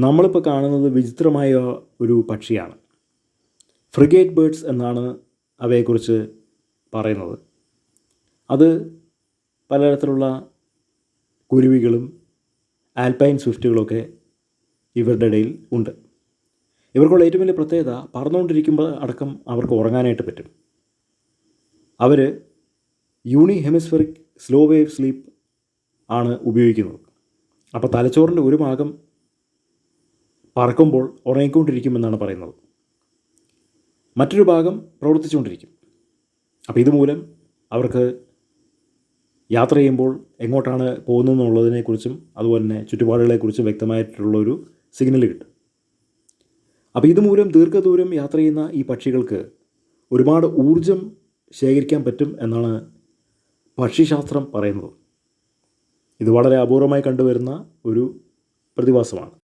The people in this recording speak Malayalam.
നമ്മളിപ്പോൾ കാണുന്നത് വിചിത്രമായ ഒരു പക്ഷിയാണ്. ഫ്രിഗേറ്റ് ബേർഡ്സ് എന്നാണ് അവയെക്കുറിച്ച് പറയുന്നത്. അത് പലതരത്തിലുള്ള കുരുവികളും ആൽപൈൻ സ്വിഫ്റ്റുകളൊക്കെ ഇവരുടെ ഇടയിൽ ഉണ്ട്. ഇവർക്കുള്ള ഏറ്റവും വലിയ പ്രത്യേകത പറന്നുകൊണ്ടിരിക്കുമ്പോൾ അടക്കം അവർക്ക് ഉറങ്ങാനായിട്ട് പറ്റും. അവർ യൂണി ഹെമിസ്ഫെറിക് സ്ലോ വേവ് സ്ലീപ്പ് ആണ് ഉപയോഗിക്കുന്നത്. അപ്പോൾ തലച്ചോറിൻ്റെ ഒരു ഭാഗം പറക്കുമ്പോൾ ഉറങ്ങിക്കൊണ്ടിരിക്കുമെന്നാണ് പറയുന്നത്, മറ്റൊരു ഭാഗം പ്രവർത്തിച്ചുകൊണ്ടിരിക്കും. അപ്പോൾ ഇതുമൂലം അവർക്ക് യാത്ര ചെയ്യുമ്പോൾ എങ്ങോട്ടാണ് പോകുന്നതെന്നുള്ളതിനെക്കുറിച്ചും അതുപോലെ തന്നെ ചുറ്റുപാടുകളെക്കുറിച്ചും വ്യക്തമായിട്ടുള്ളൊരു സിഗ്നൽ കിട്ടും. അപ്പോൾ ഇതുമൂലം ദീർഘദൂരം യാത്ര ചെയ്യുന്ന ഈ പക്ഷികൾക്ക് ഒരുപാട് ഊർജം ശേഖരിക്കാൻ പറ്റും എന്നാണ് പക്ഷിശാസ്ത്രം പറയുന്നത്. ഇത് വളരെ അപൂർവമായി കണ്ടുവരുന്ന ഒരു പ്രതിഭാസമാണ്.